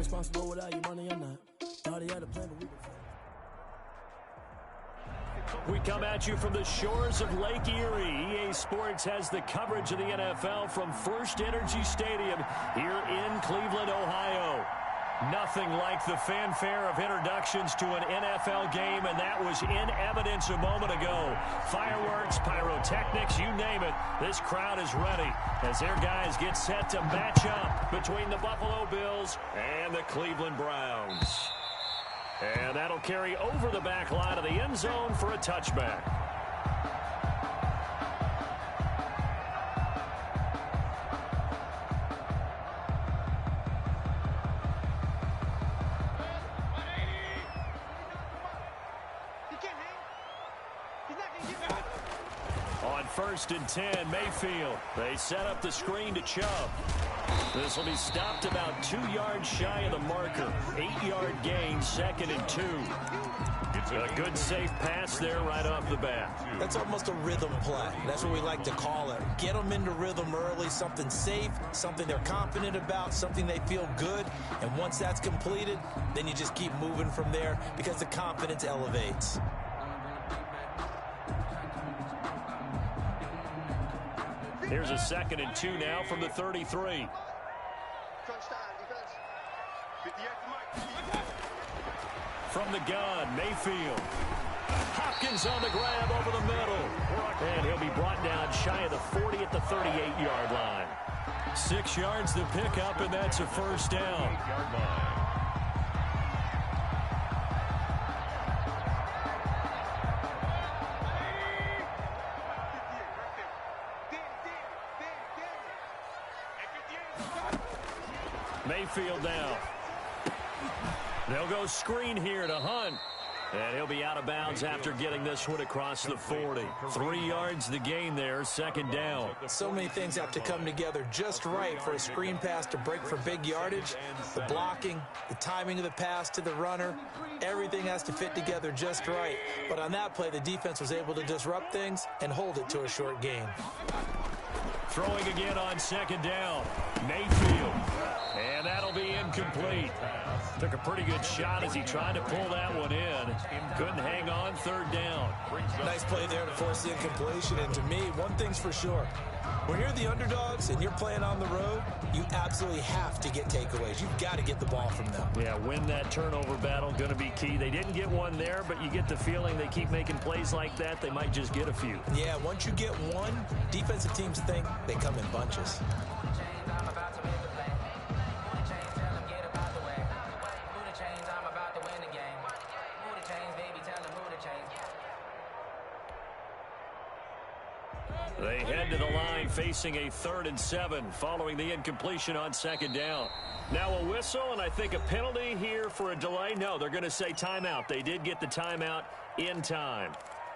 responsible without your money or not. Already had a plan, but we come at you from the shores of Lake Erie. EA Sports has the coverage of the NFL from First Energy Stadium here in Cleveland, Ohio. Nothing like the fanfare of introductions to an NFL game, and that was in evidence a moment ago. Fireworks, pyrotechnics, you name it. This crowd is ready as their guys get set to match up between the Buffalo Bills and the Cleveland Browns. And that'll carry over the back line of the end zone for a touchback. On 1st and 10, Mayfield. They set up the screen to Chubb. This will be stopped about 2 yards shy of the marker. 8-yard gain, 2nd and 2. A good, safe pass there right off the bat. That's almost a rhythm play. That's what we like to call it. Get them into rhythm early, something safe, something they're confident about, something they feel good. And once that's completed, then you just keep moving from there because the confidence elevates. Here's a 2nd and 2 now from the 33. From the gun, Mayfield. Hopkins on the grab over the middle. And he'll be brought down shy of the 40 at the 38-yard line. 6 yards to pick up, and that's a first down. Mayfield now. They'll go screen here to Hunt. And he'll be out of bounds after getting this one across the 40. 3 yards the gain there, 2nd down. So many things have to come together just right for a screen pass to break for big yardage. The blocking, the timing of the pass to the runner, everything has to fit together just right. But on that play, the defense was able to disrupt things and hold it to a short gain. Throwing again on 2nd down. Mayfield. And that'll be incomplete. Took a pretty good shot as he tried to pull that one in. Couldn't hang on, 3rd down. Nice play there to force the incompletion. And to me, one thing's for sure. When you're the underdogs and you're playing on the road, you absolutely have to get takeaways. You've got to get the ball from them. Yeah, win that turnover battle, going to be key. They didn't get one there, but you get the feeling they keep making plays like that, they might just get a few. Yeah, once you get one, defensive teams think they come in bunches. They head to the line facing a 3rd and 7 following the incompletion on 2nd down. Now a whistle and I think a penalty here for a delay. No, they're going to say timeout. They did get the timeout in time.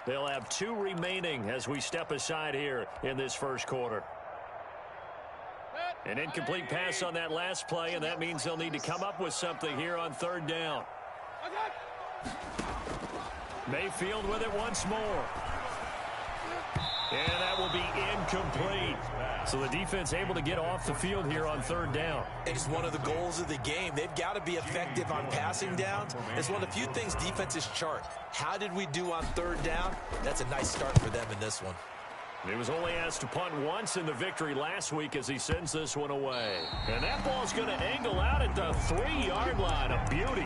They'll have 2 remaining as we step aside here in this first quarter. An incomplete pass on that last play, and that means they'll need to come up with something here on 3rd down. Mayfield with it once more. And that will be incomplete. So the defense able to get off the field here on 3rd down. It's one of the goals of the game. They've got to be effective on passing downs. It's one of the few things defenses chart. How did we do on 3rd down? That's a nice start for them in this one. He was only asked to punt once in the victory last week as he sends this one away. And that ball's going to angle out at the 3-yard line. A beauty.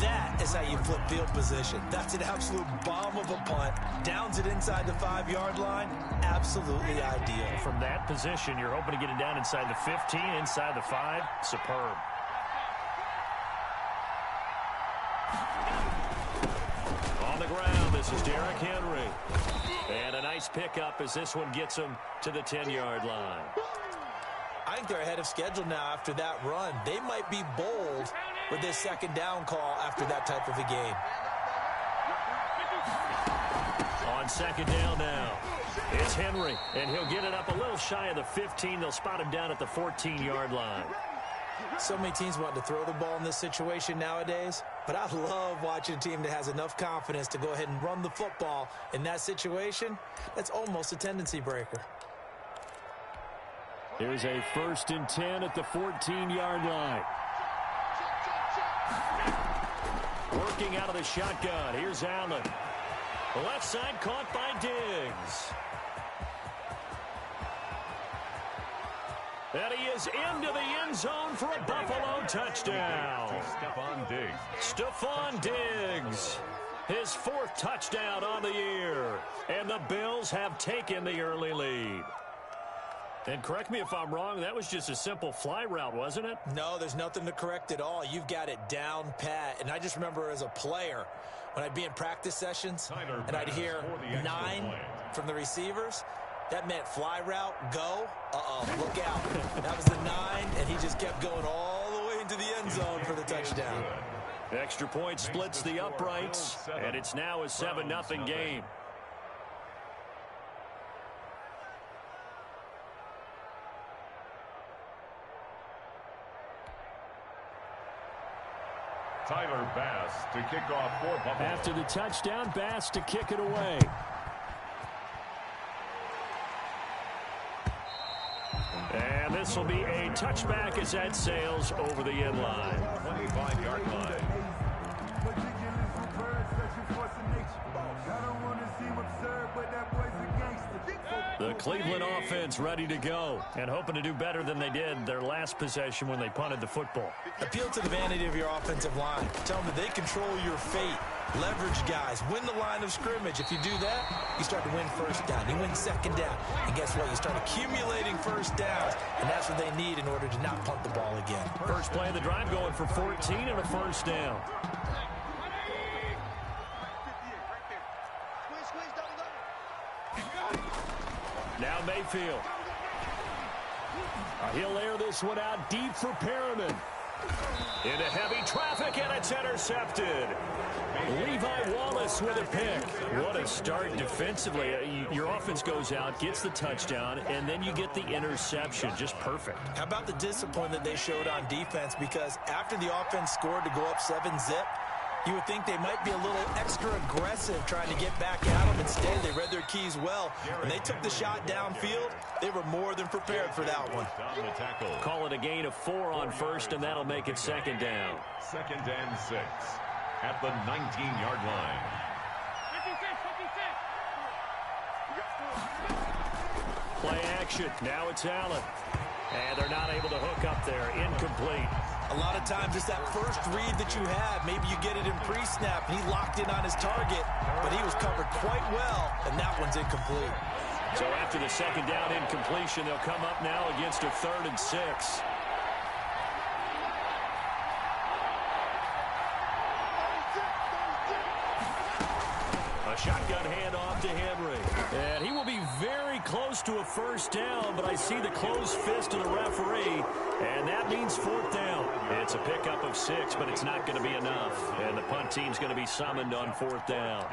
That is how you flip field position. That's an absolute bomb of a punt. Downs it inside the 5-yard line. Absolutely ideal. From that position, you're hoping to get it down inside the 15, inside the 5. Superb. On the ground, this is Derrick Henry. And a nice pickup as this one gets him to the 10-yard line. I think they're ahead of schedule now after that run. They might be bold with this 2nd down call after that type of a game. On 2nd down now, it's Henry, and he'll get it up a little shy of the 15. They'll spot him down at the 14-yard line. So many teams want to throw the ball in this situation nowadays, but I love watching a team that has enough confidence to go ahead and run the football in that situation. That's almost a tendency breaker. Here's a 1st and 10 at the 14-yard line. Working out of the shotgun. Here's Allen. The left side caught by Diggs. And he is into the end zone for a Buffalo touchdown. Stephon Diggs. His fourth touchdown on the year. And the Bills have taken the early lead. And correct me if I'm wrong, that was just a simple fly route, wasn't it? No, there's nothing to correct at all. You've got it down pat. And I just remember as a player, when I'd be in practice sessions and I'd hear 9 from the receivers, that meant fly route, go, look out. That was the 9, and he just kept going all the way into the end zone for the touchdown. Extra point splits the uprights, and it's now a 7-0 game. Tyler Bass to kick off for Buffalo. After the touchdown, Bass to kick it away. And this will be a touchback as that sails over the end line. 25-yard line. The Cleveland offense ready to go and hoping to do better than they did their last possession when they punted the football. Appeal to the vanity of your offensive line. Tell them that they control your fate. Leverage guys. Win the line of scrimmage. If you do that, you start to win first down. You win second down. And guess what? You start accumulating first downs. And that's what they need in order to not punt the ball again. First play of the drive going for 14 and a first down. Now Mayfield. He'll air this one out deep for Perriman. Into heavy traffic, and it's intercepted. Levi Wallace with a pick. What a start defensively. Your offense goes out, gets the touchdown, and then you get the interception. Just perfect. How about the discipline that they showed on defense? Because after the offense scored to go up 7-zip, you would think they might be a little extra aggressive trying to get back at them. Instead, they read their keys well. When they took the shot downfield, they were more than prepared for that one. Call it a gain of 4 on first, and that'll make it second down. 2nd and 6 at the 19-yard line. Play action. Now it's Allen. And they're not able to hook up there. Incomplete. A lot of times it's that first read that you have. Maybe you get it in pre-snap. He locked in on his target, but he was covered quite well, and that one's incomplete. So after the second down incompletion, they'll come up now against a 3rd and 6. A shotgun handoff to Henry. And he will be very close to a first down, but I see the closed fist of the referee, and that means 4th down. It's a pickup of 6, but it's not going to be enough. And the punt team's going to be summoned on 4th down.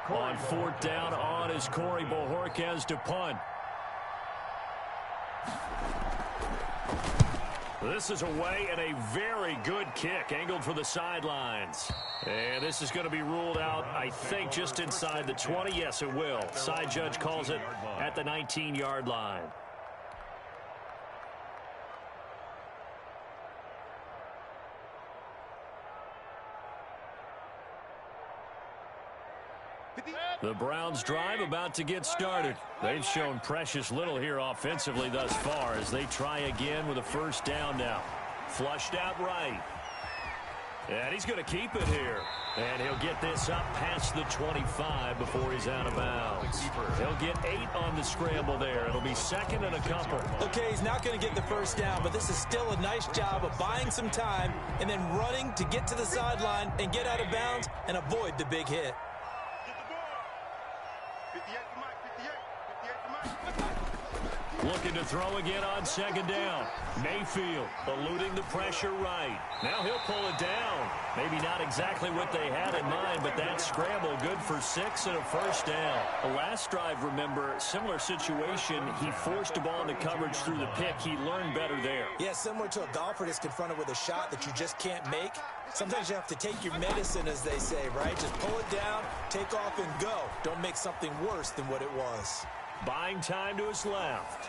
On 4th down, on is Corey Bojorquez to punt. This is away and a very good kick, angled for the sidelines. And this is going to be ruled out, I think, just inside the 20. Yes, it will. Side judge calls it at the 19-yard line. The Browns drive about to get started. They've shown precious little here offensively thus far as they try again with a first down now. Flushed out right. And he's going to keep it here. And he'll get this up past the 25 before he's out of bounds. He'll get 8 on the scramble there. It'll be 2nd and a couple. Okay, he's not going to get the first down, but this is still a nice job of buying some time and then running to get to the sideline and get out of bounds and avoid the big hit. Looking to throw again on 2nd down. Mayfield eluding the pressure right. Now he'll pull it down. Maybe not exactly what they had in mind, but that scramble good for 6 and a first down. The last drive, remember, similar situation. He forced a ball into coverage through the pick. He learned better there. Yeah, similar to a golfer that's confronted with a shot that you just can't make. Sometimes you have to take your medicine, as they say, right? Just pull it down, take off, and go. Don't make something worse than what it was. Buying time to his left.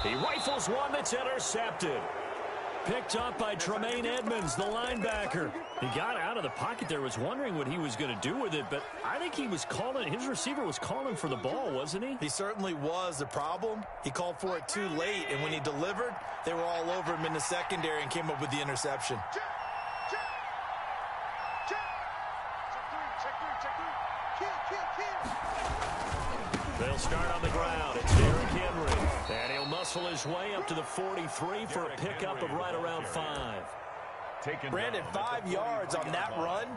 He rifles one that's intercepted. Picked up by Tremaine Edmonds, the linebacker. He got out of the pocket there, was wondering what he was going to do with it, but I think he was calling, his receiver was calling for the ball, wasn't he? He certainly was. The problem, he called for it too late, and when he delivered, they were all over him in the secondary and came up with the interception. They'll start on the ground. It's Derrick Henry. And he'll muscle his way up to the 43 for a pickup of right around 5. Brandon, 5 yards on that run.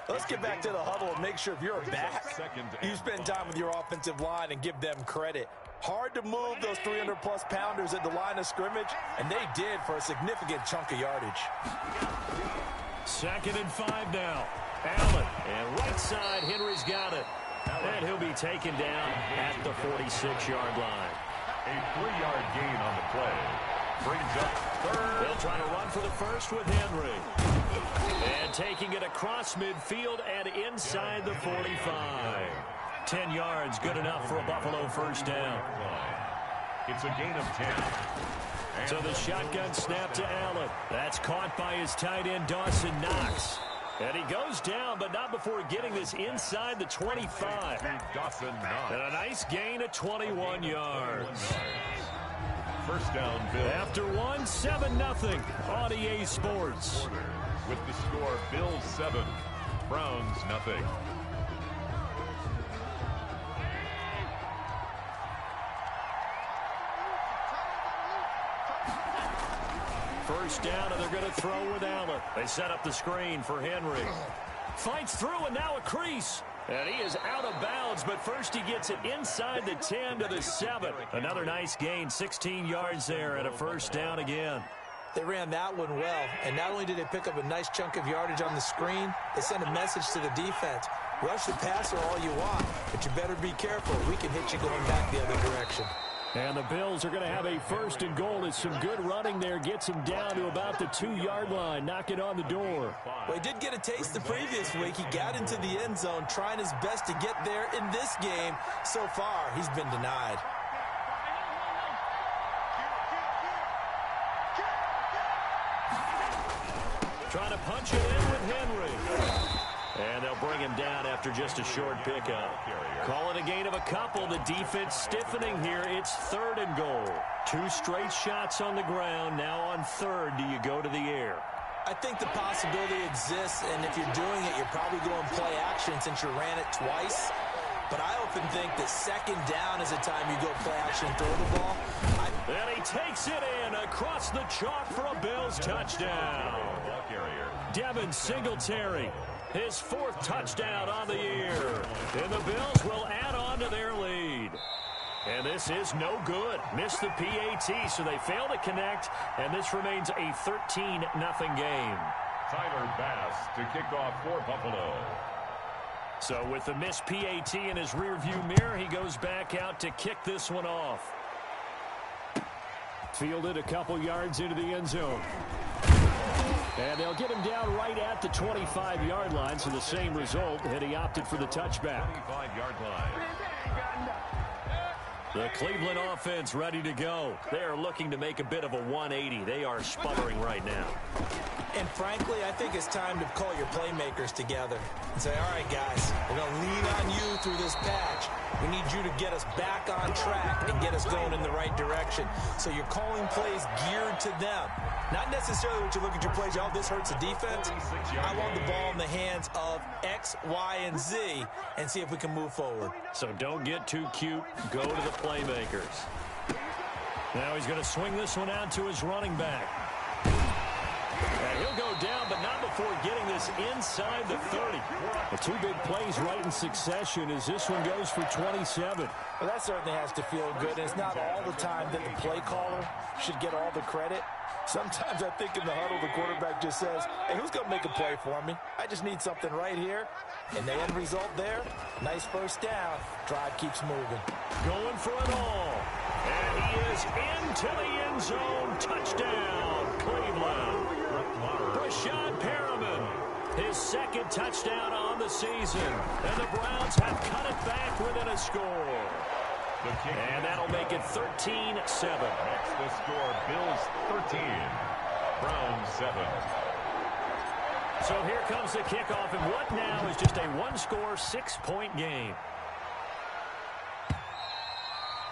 Let's get back to the huddle and make sure if you're a back, you spend time with your offensive line and give them credit. Hard to move those 300-plus pounders at the line of scrimmage, and they did for a significant chunk of yardage. 2nd and 5 now. Allen, and right side, Henry's got it. And he'll be taken down at the 46-yard line. A 3-yard gain on the play. Brings up 3rd. They'll try to run for the first with Henry. And taking it across midfield and inside the 45. 10 yards, good enough for a Buffalo first down. It's a gain of 10. So the shotgun snap to Allen. That's caught by his tight end, Dawson Knox. And he goes down, but not before getting this inside the 25. And a nice gain of 21 yards. First down, Bill. After 7-0 on EA Sports. With the score, Bills 7, Browns 0. First down, and they're going to throw with Allen. They set up the screen for Henry. Fights through, and now a crease. And he is out of bounds, but first he gets it inside the 10 to the 7. Another nice gain, 16 yards there, and a first down again. They ran that one well, and not only did they pick up a nice chunk of yardage on the screen, they sent a message to the defense. Rush the passer all you want, but you better be careful. We can hit you going back the other direction. And the Bills are going to have a 1st and goal. As some good running there gets him down to about the 2-yard line. Knock it on the door. Well, he did get a taste the previous week. He got into the end zone, trying his best to get there in this game. So far, he's been denied. Trying to punch it in with Henry. And they'll bring him down after just a short pickup. Call it a gain of a couple. The defense stiffening here. It's 3rd and goal. 2 straight shots on the ground. Now on 3rd, do you go to the air? I think the possibility exists, and if you're doing it, you're probably going play action since you ran it twice. But I often think that 2nd down is the time you go play action and throw the ball. And he takes it in across the chalk for a Bills touchdown. Devin Singletary. His 4th touchdown on the year. And the Bills will add on to their lead. And this is no good. Missed the PAT, so they fail to connect. And this remains a 13-0 game. Tyler Bass to kick off for Buffalo. So with the missed PAT in his rearview mirror, he goes back out to kick this one off. Fielded a couple yards into the end zone. And they'll get him down right at the 25-yard line, so the same result, and he opted for the touchback. 25-yard line. The Cleveland offense ready to go. They are looking to make a bit of a 180. They are sputtering right now. And frankly, I think it's time to call your playmakers together and say, all right, guys, we're going to lean on you through this patch. We need you to get us back on track and get us going in the right direction. So you're calling plays geared to them. Not necessarily what you look at your plays, oh, this hurts the defense. I want the ball in the hands of X, Y, and Z and see if we can move forward. So don't get too cute. Go to the playmakers. Now he's going to swing this one out to his running back. And he'll go down, but not before getting this inside the 30. The 2 big plays right in succession as this one goes for 27. Well, that certainly has to feel good. And it's not all the time that the play caller should get all the credit. Sometimes I think in the huddle, the quarterback just says, hey, who's going to make a play for me? I just need something right here. And the end result there, nice first down. Drive keeps moving. Going for it all. And he is into the end zone. Touchdown, Cleveland. Brashad Perriman, his 2nd touchdown on the season. And the Browns have cut it back within a score. And that'll make it 13-7. That's the score. Bills 13, Browns 7. So here comes the kickoff, and what now is just a one-score, 6-point game.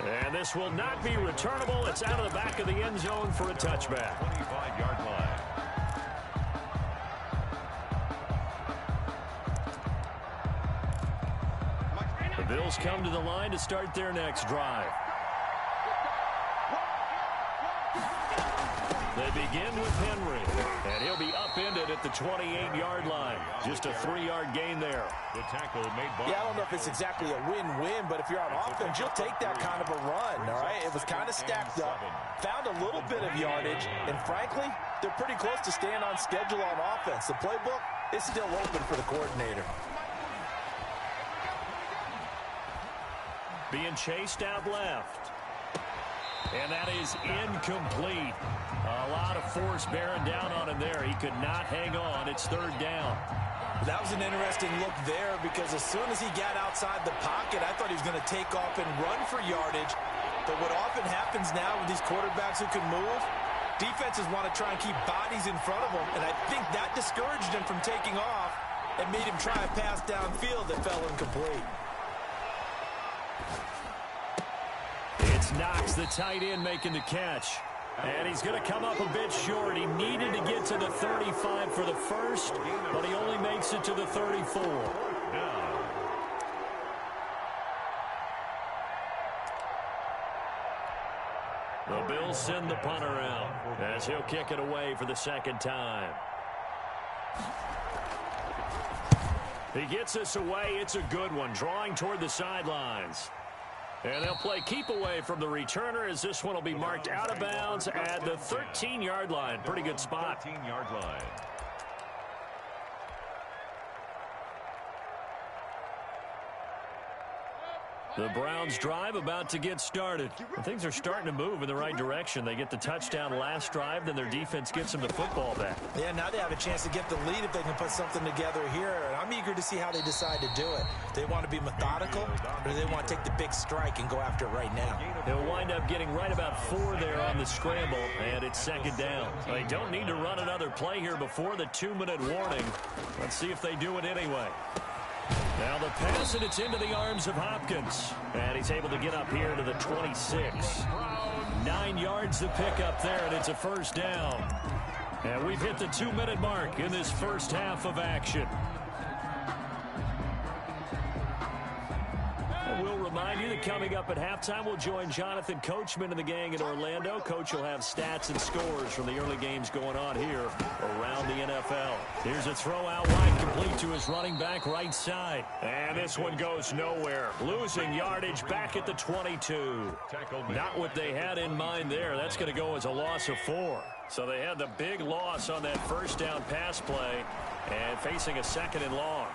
And this will not be returnable. It's out of the back of the end zone for a touchback. 25-yard line. The Bills come to the line to start their next drive. They begin with Henry, and he'll be upended at the 28-yard line. Just a 3-yard gain there. The tackle made by... Yeah, I don't know if it's exactly a win-win, but if you're on offense, you'll take that kind of a run, all right? It was kind of stacked up, found a little bit of yardage, and frankly, they're pretty close to staying on schedule on offense. The playbook is still open for the coordinator. Being chased out left. And that is incomplete. A lot of force bearing down on him there. He could not hang on. It's third down. That was an interesting look there because as soon as he got outside the pocket, I thought he was going to take off and run for yardage. But what often happens now with these quarterbacks who can move, defenses want to try and keep bodies in front of them. And I think that discouraged him from taking off and made him try a pass downfield that fell incomplete. It's Knox, the tight end, making the catch. And he's going to come up a bit short. He needed to get to the 35 for the first, but he only makes it to the 34. The Bills send the punter out as he'll kick it away for the second time. He gets this away. It's a good one, drawing toward the sidelines. And they'll play keep away from the returner as this one will be marked out of bounds at the 13-yard line. Pretty good spot. 13-yard line. The Browns drive about to get started. And things are starting to move in the right direction. They get the touchdown last drive, then their defense gets them the football back. Yeah, now they have a chance to get the lead if they can put something together here. And I'm eager to see how they decide to do it. They want to be methodical, or do they want to take the big strike and go after it right now? They'll wind up getting right about 4 there on the scramble, and it's second down. They don't need to run another play here before the 2-minute warning. Let's see if they do it anyway. Now the pass, and it's into the arms of Hopkins. And he's able to get up here to the 26. 9 yards to pick up there, and it's a first down. And we've hit the 2-minute mark in this first half of action. And we'll remind you that coming up at halftime, we'll join Jonathan Coachman and the gang in Orlando. Coach will have stats and scores from the early games going on here around the NFL. Here's a throw out wide, complete to his running back right side. And this one goes nowhere. Losing yardage back at the 22. Not what they had in mind there. That's going to go as a loss of 4. So they had the big loss on that first down pass play and facing a second and long.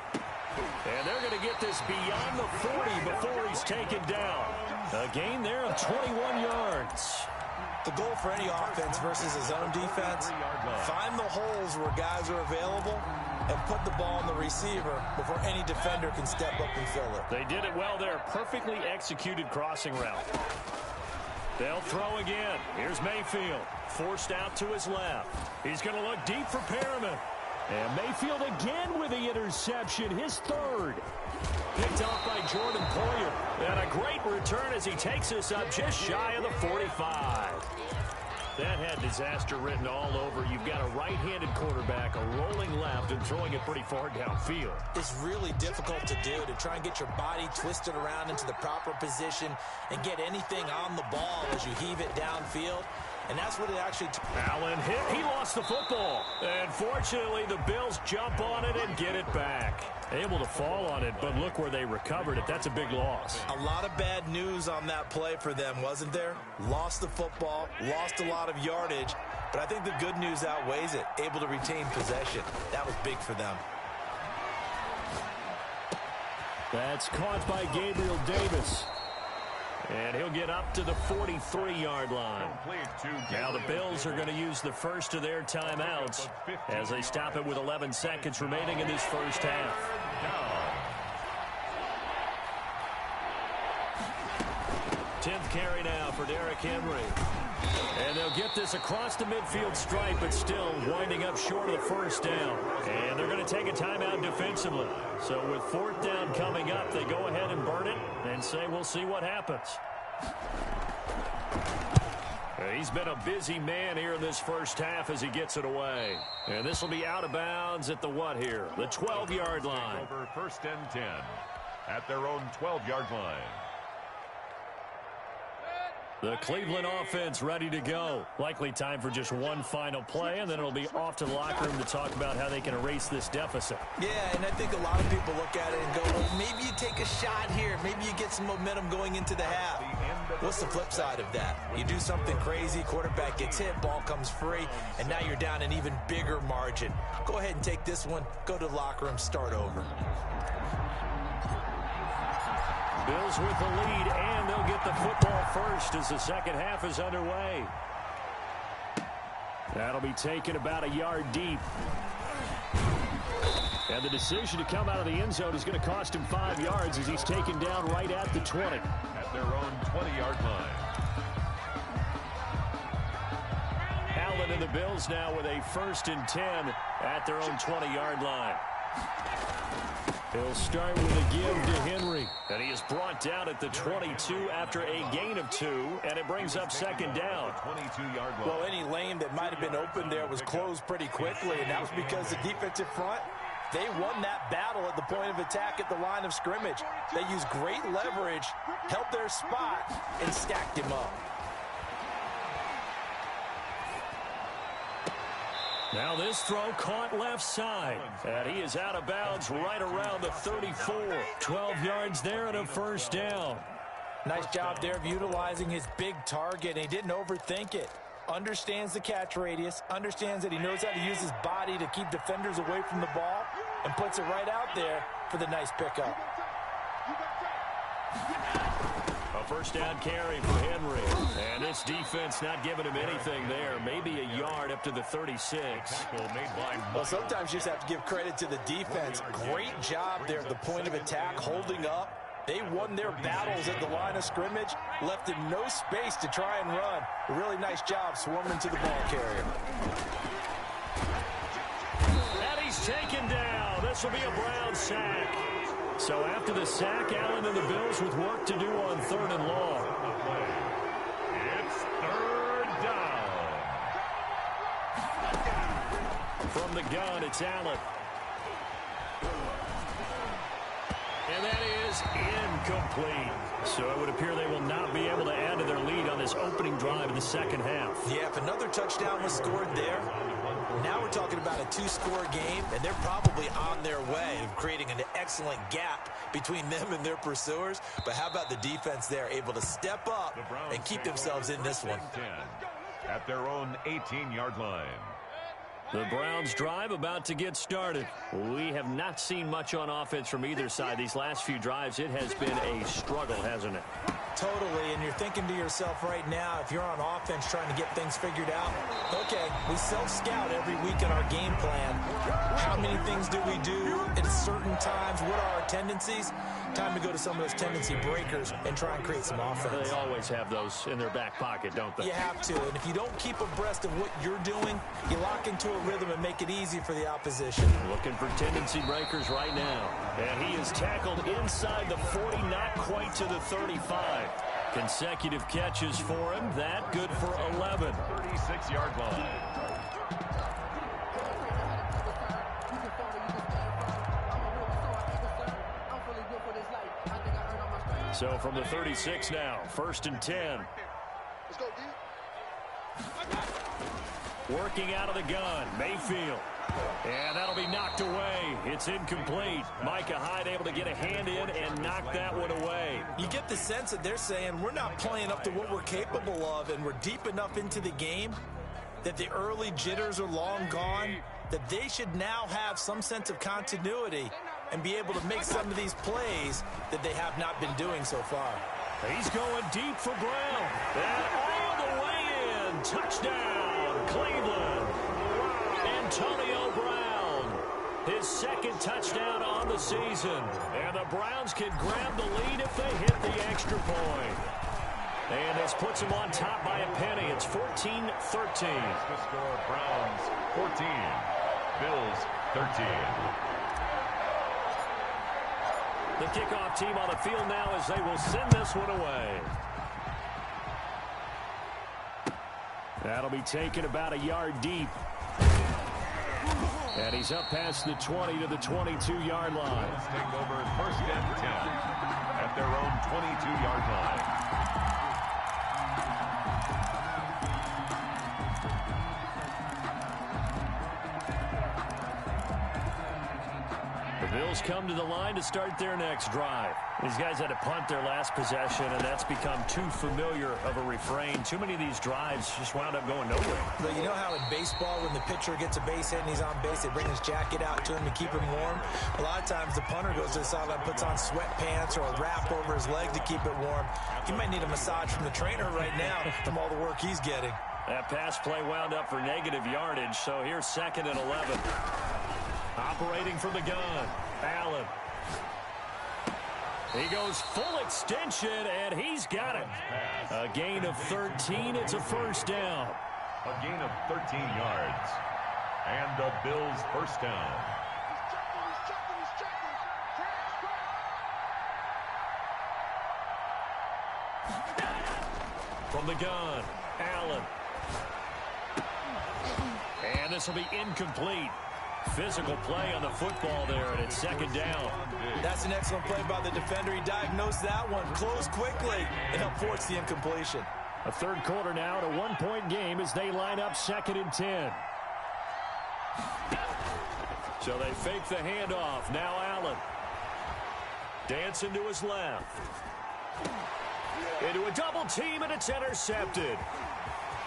And they're going to get this beyond the 40 before he's taken down. A gain there of 21 yards. The goal for any offense versus his own defense, find the holes where guys are available and put the ball in the receiver before any defender can step up and fill it. They did it well there. Perfectly executed crossing route. They'll throw again. Here's Mayfield. Forced out to his left. He's going to look deep for Perriman. And Mayfield again with the interception, his third. Picked off by Jordan Poyer. And a great return as he takes us up just shy of the 45. That had disaster written all over. You've got a right-handed quarterback, a rolling left, and throwing it pretty far downfield. It's really difficult to do, to try and get your body twisted around into the proper position and get anything on the ball as you heave it downfield. And that's what it actually took. Allen hit. He lost the football. And fortunately, the Bills jump on it and get it back. Able to fall on it, but look where they recovered it. That's a big loss. A lot of bad news on that play for them, wasn't there? Lost the football, lost a lot of yardage, but I think the good news outweighs it. Able to retain possession. That was big for them. That's caught by Gabriel Davis. And he'll get up to the 43-yard line. Now the Bills are going to use the first of their timeouts as they stop it with 11 seconds remaining in this first half. 10th carry now for Derrick Henry. And they'll get this across the midfield stripe, but still winding up short of the first down. And they're going to take a timeout defensively. So with 4th down coming up, they go ahead and burn it and say we'll see what happens. He's been a busy man here in this first half as he gets it away. And this will be out of bounds at the what here? The 12-yard line. Over 1st and 10 at their own 12-yard line. The Cleveland offense ready to go. Likely time for just one final play, and then it'll be off to the locker room to talk about how they can erase this deficit. Yeah, and I think a lot of people look at it and go, well, maybe you take a shot here. Maybe you get some momentum going into the half. What's the flip side of that? You do something crazy, quarterback gets hit, ball comes free, and now you're down an even bigger margin. Go ahead and take this one, go to the locker room, start over. Bills with the lead, and they'll get the football first as the second half is underway. That'll be taken about a yard deep. And the decision to come out of the end zone is going to cost him 5 yards as he's taken down right at the 20. At their own 20-yard line. Allen and the Bills now with a 1st and 10 at their own 20-yard line. He'll start with a give to Henry. And he is brought down at the 22 after a gain of 2, and it brings up 2nd down. 22-yard line. Well, any lane that might have been open there was closed pretty quickly, and that was because the defensive front, they won that battle at the point of attack at the line of scrimmage. They used great leverage, held their spot, and stacked him up. Now this throw caught left side. And he is out of bounds right around the 34. 12 yards there and a 1st down. Nice job there of utilizing his big target. He didn't overthink it. Understands the catch radius. Understands that he knows how to use his body to keep defenders away from the ball. And puts it right out there for the nice pickup. A 1st down carry for Henry. And this defense not giving him anything there. Maybe a yard up to the 36. Well, sometimes you just have to give credit to the defense. Great job there at the point of attack, holding up. They won their battles at the line of scrimmage, left him no space to try and run. A really nice job swarming to the ball carrier. And he's taken down. This will be a Brown sack. So after the sack, Allen and the Bills with work to do on 3rd and long. It's 3rd down. From the gun, it's Allen. And that is incomplete. So it would appear they will not be able to add to their lead on this opening drive in the second half. Yeah, if another touchdown was scored there, now we're talking about a 2-score game, and they're probably on their way of creating an excellent gap between them and their pursuers. But how about the defense there, able to step up and keep themselves in this one? At their own 18-yard line. The Browns drive about to get started. We have not seen much on offense from either side. These last few drives, it has been a struggle, hasn't it? Totally, and you're thinking to yourself right now, if you're on offense trying to get things figured out, okay, we self-scout every week in our game plan. How many things do we do at certain times? What are our tendencies? Time to go to some of those tendency breakers and try and create some offense. They always have those in their back pocket, don't they? You have to, and if you don't keep abreast of what you're doing, you lock into a rhythm and make it easy for the opposition. Looking for tendency breakers right now. And he is tackled inside the 40, not quite to the 35. Consecutive catches for him. That good for 11. 36-yard line. So from the 36 now, 1st and 10. Working out of the gun, Mayfield. And that'll be knocked away. It's incomplete. Micah Hyde able to get a hand in and knock that one away. You get the sense that they're saying we're not playing up to what we're capable of, and we're deep enough into the game that the early jitters are long gone, that they should now have some sense of continuity and be able to make some of these plays that they have not been doing so far. He's going deep for Brown. And all the way in. Touchdown, Cleveland. Antonio Brown. His 2nd touchdown on the season. And the Browns can grab the lead if they hit the extra point. And this puts them on top by a penny. It's 14-13. The score, Browns 14, Bills 13. The kickoff team on the field now as they will send this one away. That'll be taken about a yard deep. And he's up past the 20 to the 22-yard line. Bills take over 1st and 10 at their own 22-yard line. The Bills come to the line to start their next drive. These guys had to punt their last possession, and that's become too familiar of a refrain. Too many of these drives just wound up going nowhere. But you know how in baseball, when the pitcher gets a base hit and he's on base, they bring his jacket out to him to keep him warm? A lot of times the punter goes to the sideline, puts on sweatpants or a wrap over his leg to keep it warm. He might need a massage from the trainer right now from all the work he's getting. That pass play wound up for negative yardage, so here's 2nd and 11. Operating from the gun, Allen. He goes full extension, and he's got it. A gain of 13. It's a 1st down. A gain of 13 yards. And the Bills' 1st down. From the gun, Allen. And this will be incomplete. Physical play on the football there, and it's 2nd down. That's an excellent play by the defender. He diagnosed that one, closed quickly, and helped force the incompletion. A 3rd quarter now at a 1-point game as they line up 2nd and 10. So they fake the handoff. Now Allen. Dancing to his left. Into a double team, and it's intercepted.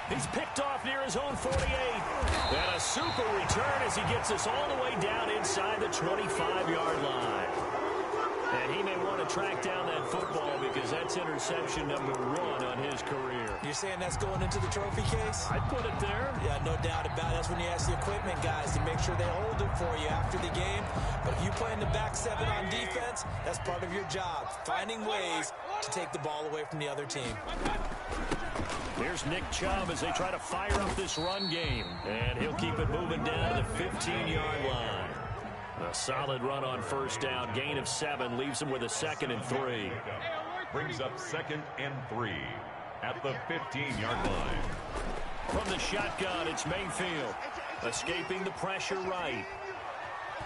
He's picked off near his own 48. And a super return as he gets us all the way down inside the 25-yard line. And he may want to track down that football because that's interception number 1 on his career. You're saying that's going into the trophy case? I'd put it there. Yeah, no doubt about it. That's when you ask the equipment guys to make sure they hold it for you after the game. But if you play in the back 7 on defense, that's part of your job, finding ways to take the ball away from the other team. Here's Nick Chubb as they try to fire up this run game. And he'll keep it moving down to the 15-yard line. A solid run on 1st down. Gain of 7 leaves him with a 2nd and 3. Brings up 2nd and 3 at the 15-yard line. From the shotgun, it's Mayfield. Escaping the pressure right.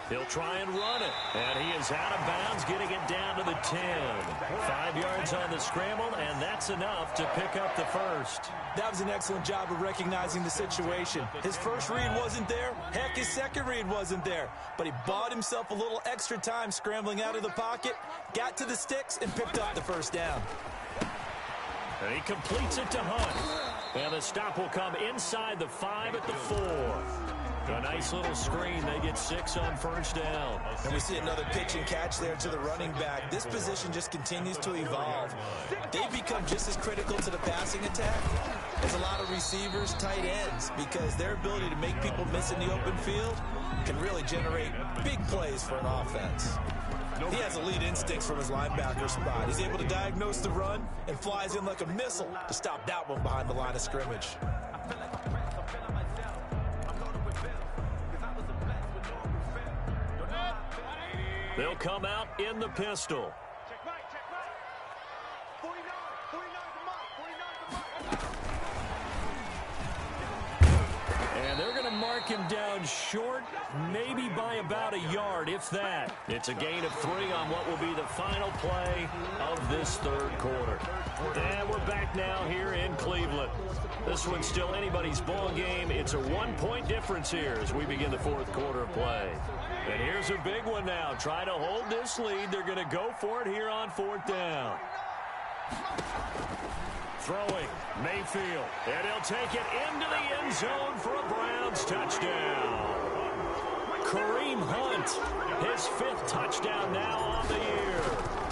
He'll try and run it. And he is out of bounds, getting it down to the 10. 5 yards on the scramble, and that's enough to pick up the 1st. That was an excellent job of recognizing the situation. His first read wasn't there. Heck, his second read wasn't there. But he bought himself a little extra time scrambling out of the pocket, got to the sticks, and picked up the 1st down. And he completes it to Hunt. And the stop will come inside the 5 at the 4. A nice little screen. They get 6 on 1st down. And we see another pitch and catch there to the running back. This position just continues to evolve. They've become just as critical to the passing attack as a lot of receivers, tight ends, because their ability to make people miss in the open field can really generate big plays for an offense. He has elite instincts from his linebacker spot. He's able to diagnose the run and flies in like a missile to stop that one behind the line of scrimmage. They'll come out in the pistol. Check right. 49 the mark. And they're going to mark him down short, maybe by about a yard, if that. It's a gain of 3 on what will be the final play of this 3rd quarter. And we're back now here in Cleveland. This one's still anybody's ball game. It's a 1-point difference here as we begin the 4th quarter of play. And here's a big one now. Try to hold this lead. They're going to go for it here on 4th down. Throwing, Mayfield. And he'll take it into the end zone for a Browns touchdown. Kareem Hunt, his 5th touchdown now on the year.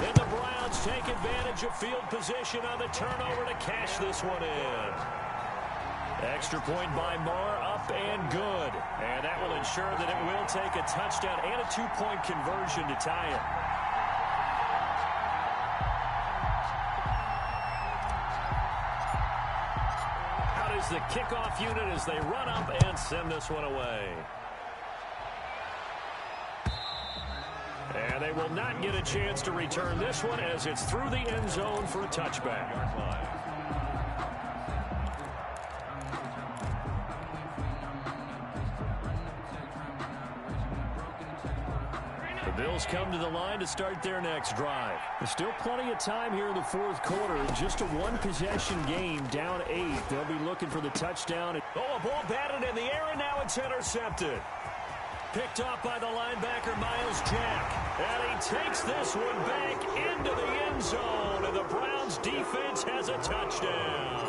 And the Browns take advantage of field position on the turnover to cash this one in. Extra point by Marr, up and good. And that will ensure that it will take a touchdown and a 2-point conversion to tie it. is the kickoff unit as they run up and send this one away. And they will not get a chance to return this one as it's through the end zone for a touchback. The Bills come to the line to start their next drive. There's still plenty of time here in the fourth quarter. Just a one-possession game, down 8. They'll be looking for the touchdown. Oh, a ball batted in the air, and now it's intercepted. Picked off by the linebacker, Miles Jack. And he takes this one back into the end zone, and the Browns defense has a touchdown.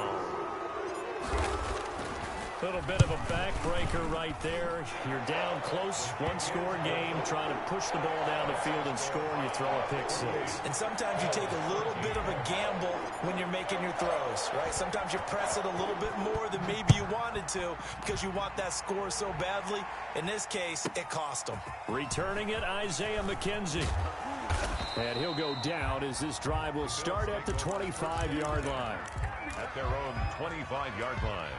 Little bit of a backbreaker right there. You're down close, one-score game, trying to push the ball down the field and score, and you throw a pick six. And sometimes you take a little bit of a gamble when you're making your throws, right? Sometimes you press it a little bit more than maybe you wanted to because you want that score so badly. In this case, it cost them. Returning it, Isaiah McKenzie. And he'll go down as this drive will start at the 25-yard line. At their own 25-yard line.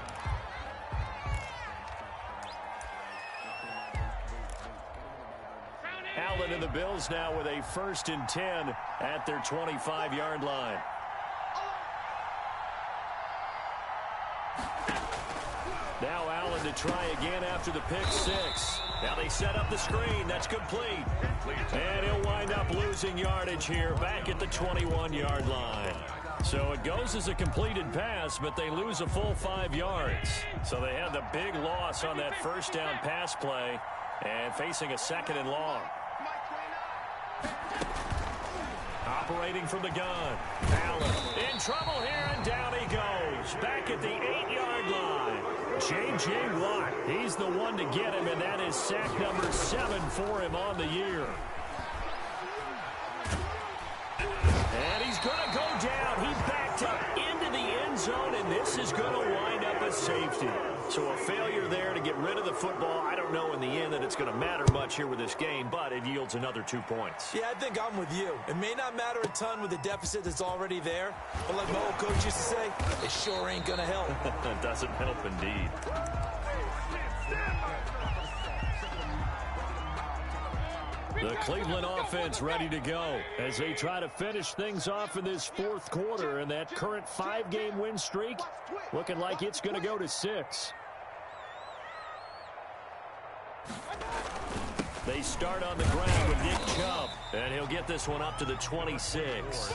Allen and the Bills now with a 1st and 10 at their 25-yard line. Now Allen to try again after the pick six. Now they set up the screen. That's complete. And he'll wind up losing yardage here back at the 21-yard line. So it goes as a completed pass, but they lose a full 5 yards. So they had the big loss on that first down pass play and facing a 2nd and long. Operating from the gun. Allen in trouble here, and down he goes. Back at the 8-yard line. J.J. Watt, he's the one to get him, and that is sack number 7 for him on the year. And he's going to go down. He backed up into the end zone, and this is going to wind up a safety. So a failure there to get rid of the football. I don't know in the end that it's going to matter much here with this game, but it yields another 2 points. Yeah, I think I'm with you. It may not matter a ton with the deficit that's already there, but like my old coach used to say, it sure ain't going to help. It doesn't help indeed. The Cleveland offense ready to go as they try to finish things off in this fourth quarter, and that current 5-game win streak looking like it's going to go to 6. They start on the ground with Nick Chubb, and he'll get this one up to the 26.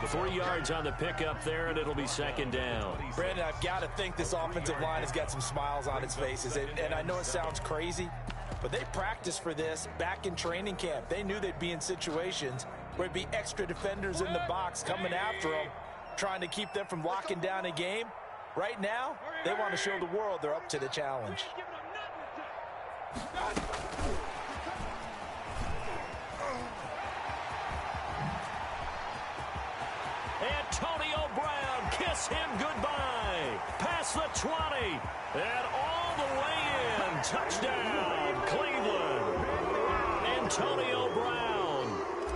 3 yards on the pickup there, and it'll be 2nd down. Brandon, I've got to think this offensive line has got some smiles on its faces, and I know it sounds crazy, but they practiced for this back in training camp. They knew they'd be in situations where there'd be extra defenders in the box coming after them, trying to keep them from locking down a game. Right now, they want to show the world they're up to the challenge. Antonio Brown, kiss him goodbye. Past the 20, and all the way in. Touchdown, Cleveland. Antonio Brown,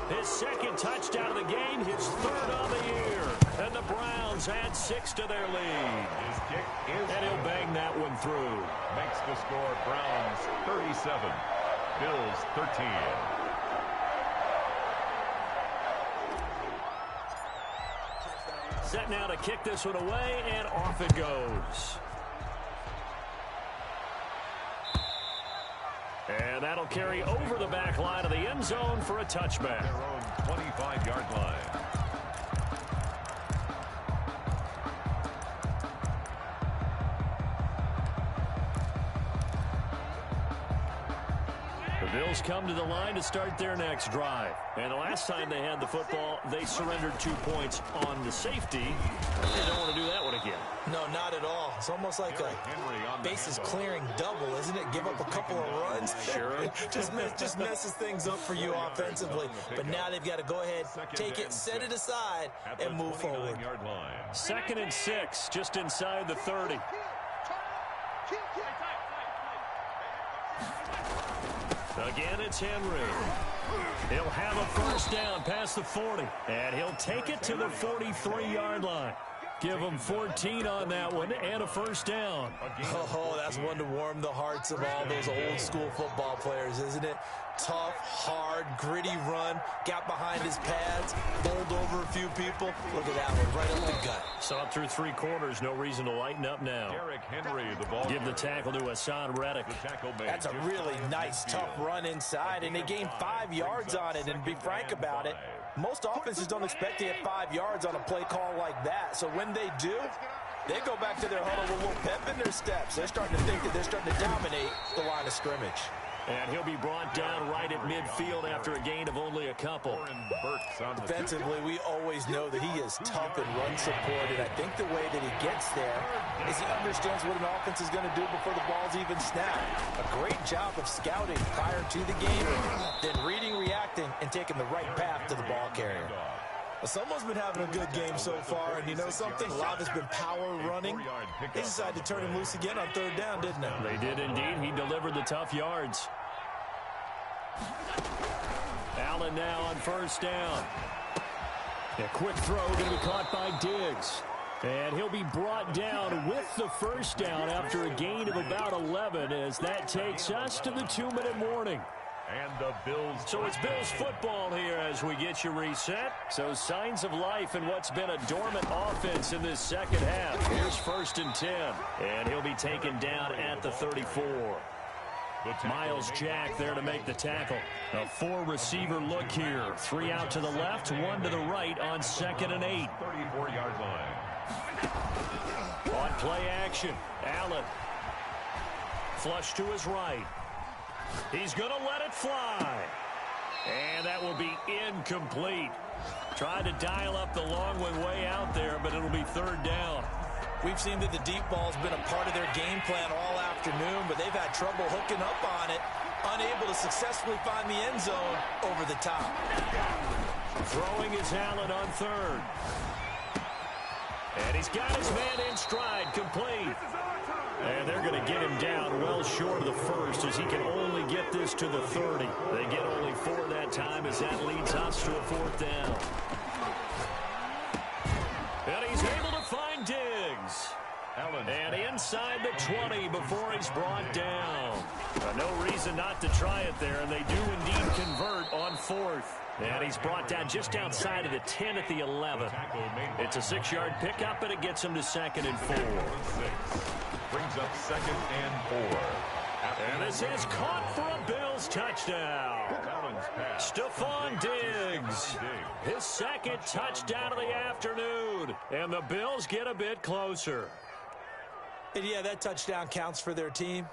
his 2nd touchdown of the game, his 3rd on the year. And the Browns add 6 to their lead. His kick is and he'll bang that one through. Makes the score Browns 37, Bills 13. Set now to kick this one away, and off it goes. And that'll carry over the back line of the end zone for a touchback. Their own 25-yard line. The Bills come to the line to start their next drive. And the last time they had the football, they surrendered 2 points on the safety. They don't want to do that one again. No, not at all. It's almost like a bases clearing double, isn't it? Give up a couple of runs. Sure. just messes things up for you offensively. But now they've got to go ahead, take it, set it aside, and move forward. 2nd and 6, just inside the 30. Again, it's Henry. He'll have a 1st down past the 40, and he'll take it to the 43-yard line. Give them 14 on that one and a first down. Oh, that's one to warm the hearts of all those old school football players, isn't it? Tough, hard, gritty run, got behind his pads, bowled over a few people. Look at that one, right up the gut. Saw it through 3 quarters, no reason to lighten up now. Derrick Henry, the ball. Give the tackle to Hassan Reddick. The tackle made. That's a really nice, tough run inside, and they gained 5 yards on it. And to be frank about it, most offenses don't expect to get 5 yards on a play call like that. So when they do, they go back to their huddle with a little pep in their steps. They're starting to think that they're starting to dominate the line of scrimmage. And he'll be brought down right at midfield after a gain of only a couple. Defensively, we always know that he is tough and run support, and I think the way that he gets there is he understands what an offense is going to do before the ball's even snapped. A great job of scouting prior to the game, then reading, reacting, and taking the right path to the ball carrier. Well, someone's been having a good game so far, and you know something? A lot has been power running. They decided to turn him loose again on 3rd down, didn't they? They did indeed. He delivered the tough yards. Allen now on 1st down. A quick throw going to be caught by Diggs. And he'll be brought down with the 1st down after a gain of about 11 as that takes us to the 2-minute warning. And the Bills. So it's Bills football here as we get you reset. So signs of life in what's been a dormant offense in this second half. Here's 1st and 10. And he'll be taken down at the 34. Miles Jack there to make the tackle. A 4-receiver look here. 3 out to the left, 1 to the right on 2nd and 8. 34-yard line. On play action, Allen. Flush to his right. He's going to let it fly. And that will be incomplete. Tried to dial up the long one way out there, but it'll be 3rd down. We've seen that the deep ball's been a part of their game plan all afternoon, but they've had trouble hooking up on it, unable to successfully find the end zone over the top. Throwing is Allen on 3rd. And he's got his man in stride, complete. And they're going to get him down well short of the 1st as he can only get this to the 30. They get only 4 that time as that leads us to a 4th down. And he's able to find Diggs. And inside the 20 before he's brought down. No reason not to try it there, and they do indeed convert on 4th. And he's brought down just outside of the 10 at the 11. It's a 6-yard pickup, and it gets him to 2nd and 4. Brings up 2nd and 4. And this is caught for a Bills touchdown. Stephon Diggs, his 2nd touchdown of the afternoon. And the Bills get a bit closer. And yeah, that touchdown counts for their team,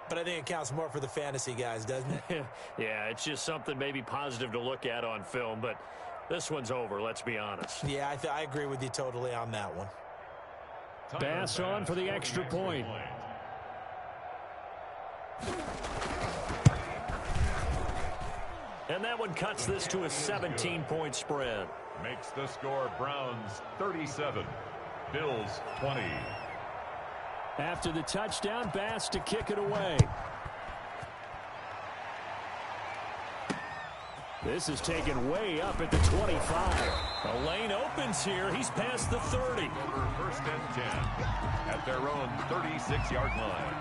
but I think it counts more for the fantasy guys, doesn't it? Yeah, it's just something maybe positive to look at on film, but this one's over, let's be honest. Yeah, I agree with you totally on that one. Bass on for the extra point. And that one cuts this to a 17-point spread. Makes the score Browns 37, Bills 20. After the touchdown, Bass to kick it away. This is taken way up at the 25. The lane opens here. He's past the 30. Over 1st and 10 at their own 36-yard line.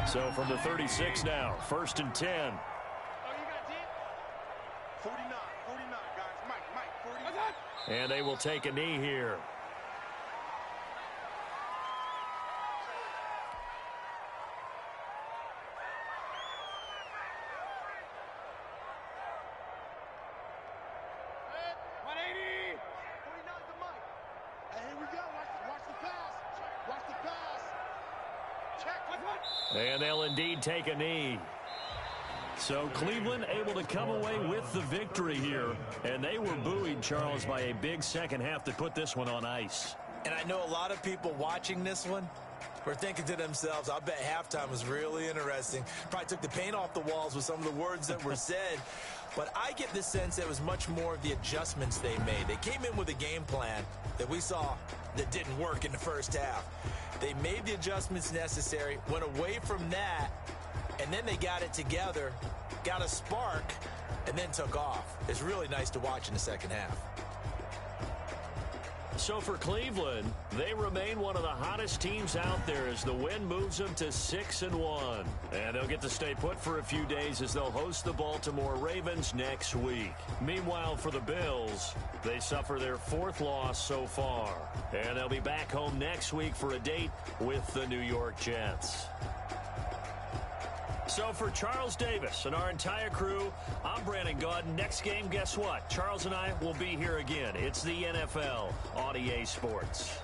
So from the 36 now, 1st and 10. Oh, you got 10? 49, guys. Mike, 49. And they will take a knee here. And they'll indeed take a knee. So Cleveland able to come away with the victory here. And they were buoyed, Charles, by a big second half to put this one on ice. And I know a lot of people watching this one were thinking to themselves, I bet halftime was really interesting. Probably took the paint off the walls with some of the words that were said. But I get the sense that it was much more of the adjustments they made. They came in with a game plan that we saw that didn't work in the first half. They made the adjustments necessary, went away from that, and then they got it together, got a spark, and then took off. It's really nice to watch in the second half. So for Cleveland, they remain one of the hottest teams out there as the win moves them to 6-1. And they'll get to stay put for a few days as they'll host the Baltimore Ravens next week. Meanwhile, for the Bills, they suffer their 4th loss so far. And they'll be back home next week for a date with the New York Jets. So for Charles Davis and our entire crew, I'm Brandon Gaudin. Next game, guess what? Charles and I will be here again. It's the NFL on EA Sports.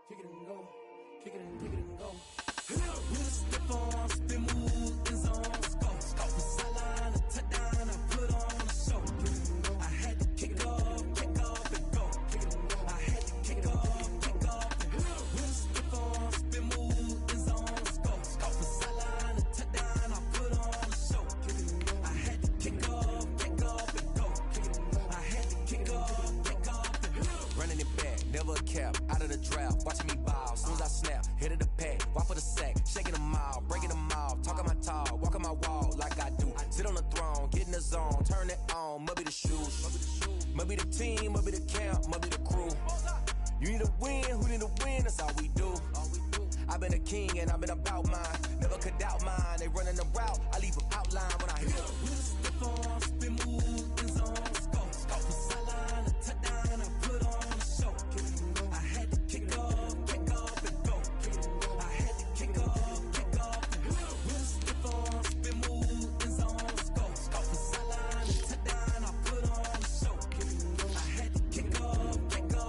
Kick it and go. Kick it and go. With a stiff arm, spin move, in zone, go. Off the sideline, a touchdown, I put on a show. I had to kick off and go. I had to kick off and go. With a stiff arm, spin move, in zone, go. Off the sideline, a touchdown, I put on a show. I had to kick off and go. I had to kick off and go. Running it back, never a cap, out of the draft, watching me ball, soon as I snap, hit of the pack, walk for the sack, shaking them all, breaking them off, talking my talk, walking my wall like I do, sit on the throne, get in the zone, turn it on, must be the shoes, must be the team, must be the camp, must be the crew, you need a win, who need a win, that's all we do, I've been a king and I've been about mine, never could doubt mine, they running the route, I leave them outline when I hit them. With a stiff arm, spin move, in zone, go. Off the sideline, a touchdown, I put on a show. I had to kick off and go. I had to kick off and go. With a stiff arm, spin move, in zone, go. Off the sideline, a touchdown, I put on a show. I had to kick off and go.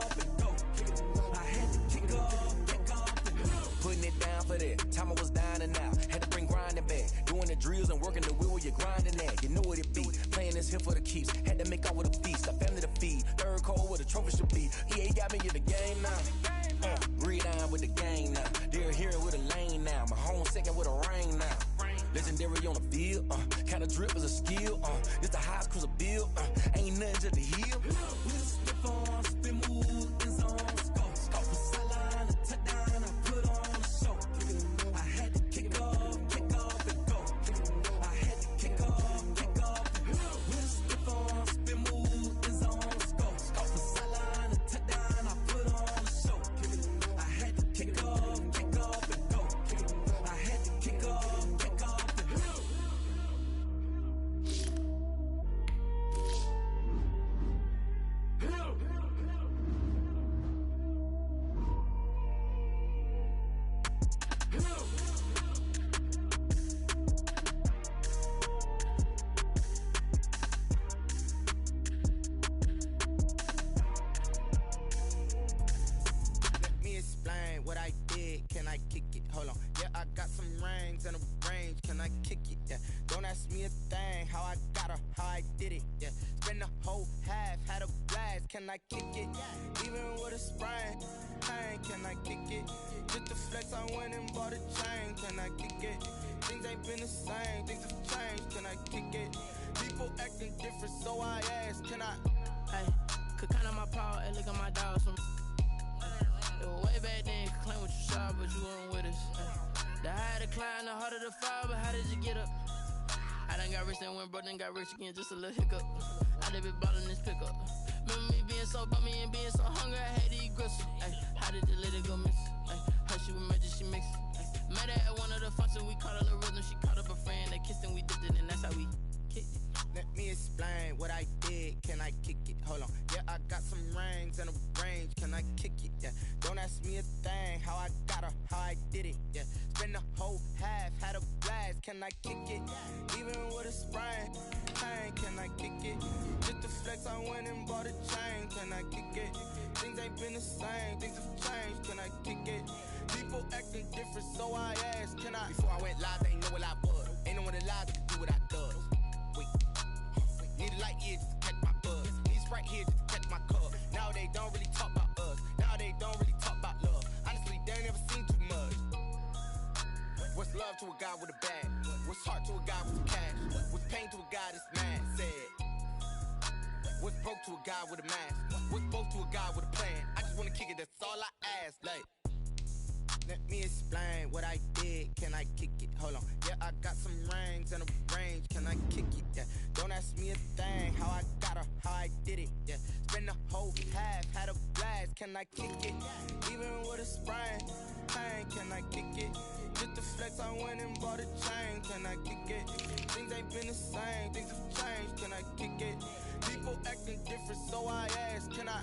I had to kick off and go. Putting it down for that, time I was down and out, had to bring grinding back, doing the drills and working the wheel where you're grinding at, you know what it be, playing this here for the keeps, had to make out with a feast, a family to feed, third cold where the trophy should be, EA got me in the game now, read on with the game now, they're hearing with a lane now, my home second with a rain now, legendary on the field, kind of drip is a skill, this the highest cruiser bill, ain't nothing just to heal. With a stiff arm, spin move, in zone, go. Off the sideline, a touchdown, I put on a show. I had to kick off and go. I had to kick off and go. With a stiff arm, spin move, in zone, go. Off the sideline, a touchdown, I put on a show. I had to kick off and go. I had to kick off and go. Let me explain what I did. Can I kick it? Hold on. Yeah, I got some rings and a range. Can I kick it? Yeah. Don't ask me a thing. How I got her, how I did it. Yeah. Spend the whole half, had a blast. Can I kick it? Even with a sprain. Hey, can I kick it? Just the flex, I went and bought a chain. Can I kick it? Things ain't been the same. Things have changed. Can I kick it? People acting different, so I ask. Can I? Hey, could count on my power and look at my dogs. It was way back then, you could claim what you saw, but you weren't with us. The higher the climb, the harder the fall, but how did you get up? I done got rich, then went broke, then got rich again, just a little hiccup. I done been ballin' this pickup. Remember me being so bummy and being so hungry, I had to eat gristle. Ay, how did you let it go miss? Ay, how she was magic, she mixed. Met her at one of the functions, we caught a little rhythm, she caught up a friend, they kissed and we dipped it, and that's how we kicked it. Let me explain what I did. Can I kick it? Hold on. Yeah, I got some rings and a range. Can I kick it? Yeah. Don't ask me a thing. How I got her, how I did it. Yeah. Spend the whole half, had a blast. Can I kick it? Even with a sprain. Hey, can I kick it? Just the flex, I went and bought a chain. Can I kick it? Things ain't been the same. Things have changed. Can I kick it? People acting different, so I asked. Can I? Before I went live, they ain't know what I was. Ain't no one alive that can do what I does. Wait. Need a light year just to catch my buzz. Need Sprite here just to catch my cup. Now they don't really talk about us. Now they don't really talk about love. Honestly, they ain't never seen too much. What's love to a guy with a bag? What's heart to a guy with some cash? What's pain to a guy that's mad? Said. What's broke to a guy with a mask? What's both to a guy with a plan? I just wanna kick it, that's all I ask. Like, Let me explain what I did. Can I kick it? Hold on. Yeah, I got some rings and a range. Can I kick it? Yeah. Don't ask me a thing. How I got her, how I did it. Yeah. Spend the whole half, had a blast. Can I kick it? Even with a sprain, pain. Can I kick it? Just the flex, I went and bought a chain. Can I kick it? Things ain't been the same. Things have changed. Can I kick it? People acting different, so I ask. Can I?